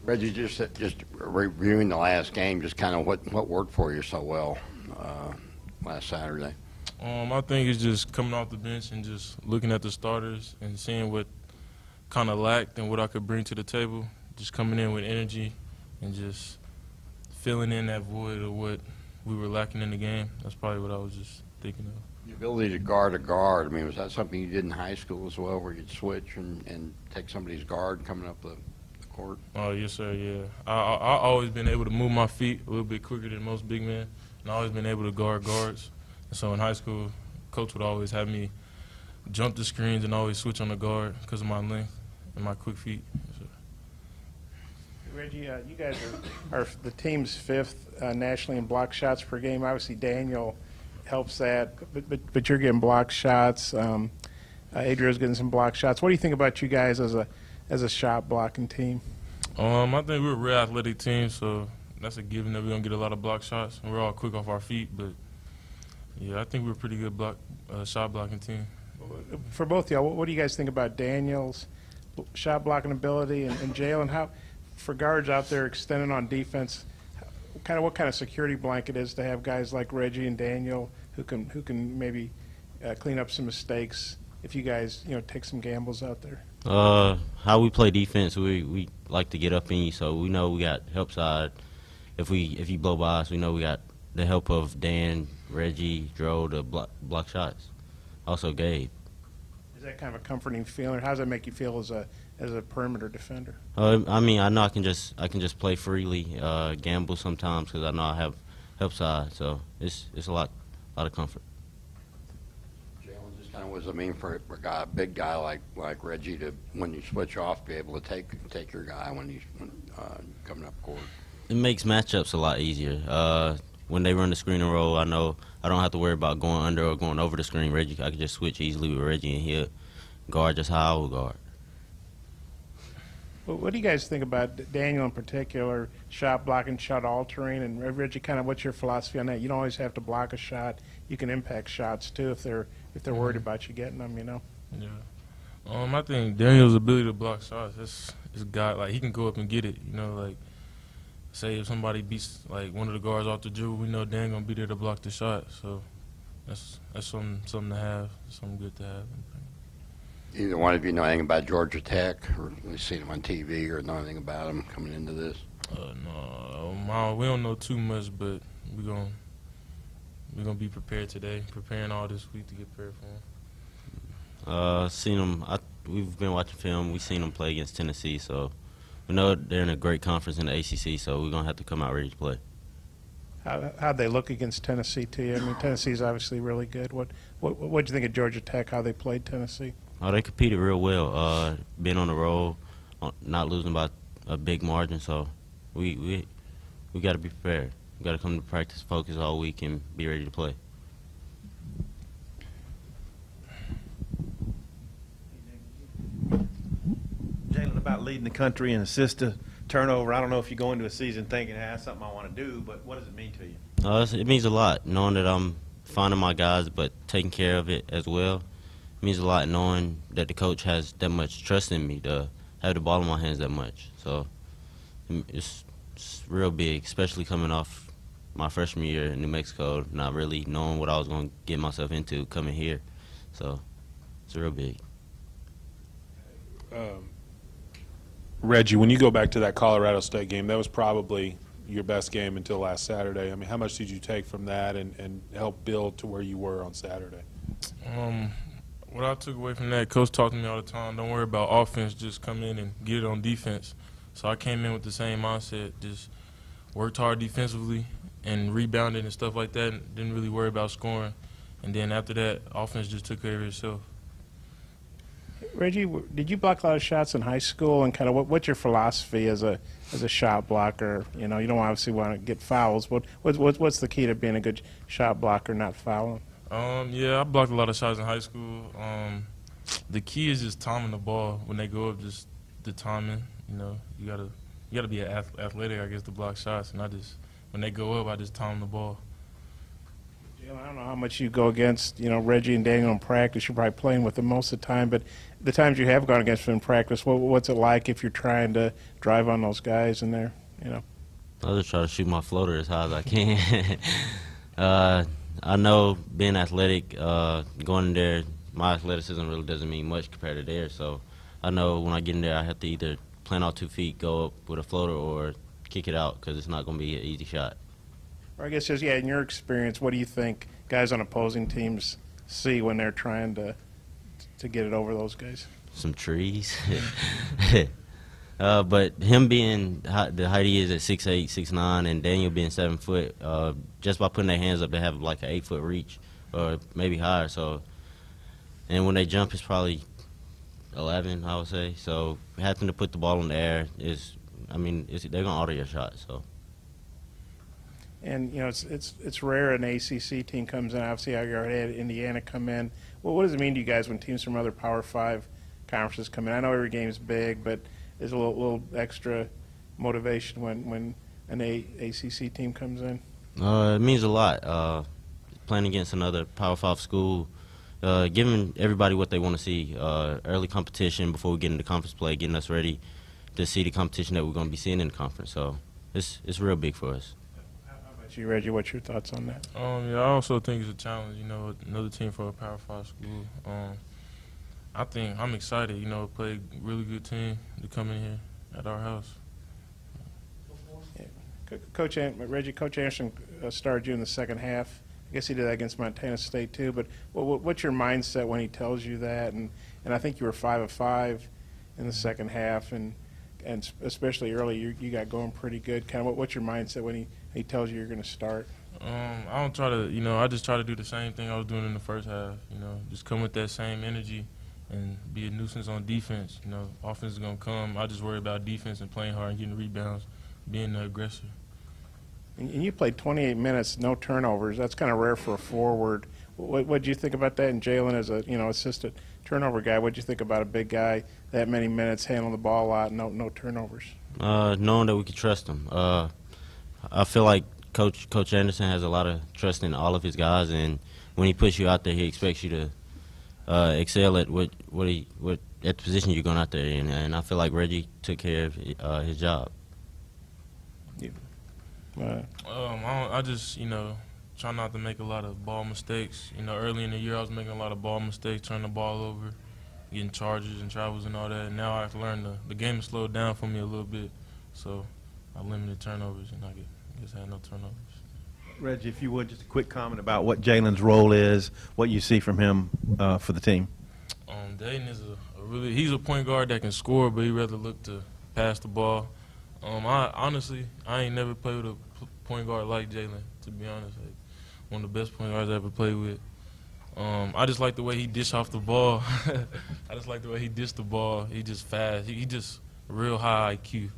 Reggie, just reviewing the last game, just kind of what worked for you so well last Saturday. I think it's just coming off the bench and just looking at the starters and seeing what kind of lacked and what I could bring to the table. Just coming in with energy and just filling in that void of what we were lacking in the game. That's probably what I was just thinking of. The ability to guard a guard, I mean, was that something you did in high school as well, where you'd switch and take somebody's guard coming up the court? Oh, yes, sir, yeah. I always been able to move my feet a little bit quicker than most big men, and I always been able to guard guards. And so in high school, coach would always have me jump the screens and always switch on the guard because of my length and my quick feet. So. Reggie, you guys are the team's fifth nationally in block shots per game. Obviously, Daniel helps that, but you're getting block shots. Adriel's getting some block shots. What do you think about you guys as a shot blocking team? I think we're a real athletic team, so that's a given that we're gonna get a lot of block shots, and we're all quick off our feet. But yeah, I think we're a pretty good shot blocking team. For both of y'all, what do you guys think about Daniel's shot blocking ability and Jalen? How, for guards out there extending on defense, what kind of security blanket is to have guys like Reggie and Daniel who can maybe clean up some mistakes if you guys take some gambles out there? How we play defense, we like to get up in you, so we know we got help side. If you blow by us, we know we got the help of Dan, Reggie, Dro to block shots. Also Gabe. Is that kind of a comforting feeling? How does that make you feel as a perimeter defender? I mean, I know I can just play freely, gamble sometimes because I know I have help side, so it's a lot of comfort. Jalen, just kind of what does it mean for a big guy like Reggie to, when you switch off, be able to take your guy when coming up court? It makes matchups a lot easier. When they run the screen and roll, I know I don't have to worry about going under or going over the screen. Reggie, I can just switch easily with Reggie, and he'll guard just how I would guard. Well, what do you guys think about Daniel in particular, shot blocking, shot altering, and Reggie? Kind of, what's your philosophy on that? You don't always have to block a shot. You can impact shots too if they're worried about you getting them. Yeah. I think Daniel's ability to block shots is God. Like, he can go up and get it. Like, say if somebody beats like one of the guards off the dribble, we know Dan gonna be there to block the shot. So that's something to have, something good to have. Either one of you know anything about Georgia Tech, or you seen them on TV, or know anything about them coming into this? No, we don't know too much, but we're gonna be prepared today, preparing all this week to get prepared for them. Seen them. We've been watching film. We've seen them play against Tennessee, so we know they're in a great conference in the ACC. So we're gonna have to come out ready to play. How'd they look against Tennessee to you? I mean, Tennessee's obviously really good. What'd you think of Georgia Tech? How they played Tennessee? Oh, they competed real well. Being on the road, not losing by a big margin. So we got to be prepared. We got to come to practice, focus all week, and be ready to play. Jalen, about leading the country in assist to turnover. I don't know if you go into a season thinking, hey, that's something I want to do, but what does it mean to you? It means a lot, knowing that I'm finding my guys, but taking care of it as well. It means a lot knowing that the coach has that much trust in me to have the ball in my hands that much. So it's real big, especially coming off my freshman year in New Mexico, not really knowing what I was going to get myself into coming here. So it's real big. Reggie, when you go back to that Colorado State game, that was probably your best game until last Saturday. I mean, how much did you take from that and help build to where you were on Saturday? What I took away from that, Coach talked to me all the time, don't worry about offense, just come in and get it on defense. So I came in with the same mindset, just worked hard defensively and rebounded and stuff like that, and didn't really worry about scoring. And then after that, offense just took care of itself. Reggie, did you block a lot of shots in high school, and kind of what's your philosophy as a shot blocker? You don't obviously want to get fouls. What's the key to being a good shot blocker, not fouling? Yeah, I blocked a lot of shots in high school. The key is just timing the ball when they go up. Just the timing. You gotta be athletic, I guess, to block shots. And when they go up, I just time the ball. I don't know how much you go against, Reggie and Daniel in practice. You're probably playing with them most of the time, but the times you have gone against them in practice, what's it like if you're trying to drive on those guys in there, I just try to shoot my floater as high as I can. I know being athletic, going in there, my athleticism really doesn't mean much compared to theirs. So I know when I get in there, I have to either plant on 2 feet, go up with a floater, or kick it out because it's not going to be an easy shot. Or I guess just, in your experience, what do you think guys on opposing teams see when they're trying to get it over those guys? Some trees. But him being the height he is at 6'8", 6'9", and Daniel being 7 foot, just by putting their hands up, they have like an 8-foot reach, or maybe higher. So, and when they jump, it's probably 11, I would say. So having to put the ball in the air they're gonna alter your shot. So. And it's rare an ACC team comes in. Obviously, you already had Indiana come in. Well, what does it mean to you guys when teams from other Power 5 conferences come in? I know every game's big, but there's a little extra motivation when an ACC team comes in. It means a lot. Playing against another Power 5 school, giving everybody what they want to see. Early competition before we get into conference play, getting us ready to see the competition that we're going to be seeing in the conference. So it's real big for us. How about you, Reggie? What's your thoughts on that? I also think it's a challenge. Another team for a Power 5 school. I'm excited. Play a really good team to come in here at our house. Yeah. Reggie, Coach Anderson started you in the second half. I guess he did that against Montana State too. But what's your mindset when he tells you that? And I think you were 5 of 5 in the second half, and especially early, you got going pretty good. Kind of what's your mindset when he tells you you're going to start? I don't try to, I just try to do the same thing I was doing in the first half. Just come with that same energy and be a nuisance on defense. Offense is going to come. I just worry about defense and playing hard and getting rebounds, being the aggressor. And you played 28 minutes, no turnovers. That's kind of rare for a forward. What did you think about that? And Jalen, as a assistant turnover guy, what did you think about a big guy that many minutes, handling the ball a lot, no turnovers? Knowing that we could trust him. I feel like Coach Anderson has a lot of trust in all of his guys, and when he puts you out there, he expects you to excel at what at the position you're going out there in, and I feel like Reggie took care of his job. Yeah. I just try not to make a lot of ball mistakes. Early in the year I was making a lot of ball mistakes, turning the ball over, getting charges and travels and all that. And now I've learned the game has slowed down for me a little bit, so I limited turnovers and I guess I had no turnovers. Reggie, if you would, just a quick comment about what Jalen's role is, what you see from him for the team. Dayton is he's a point guard that can score, but he'd rather look to pass the ball. I ain't never played with a point guard like Jalen, to be honest. Like, one of the best point guards I ever played with. I just like the way he dish off the ball. I just like the way he dish the ball. He just fast. He just real high IQ,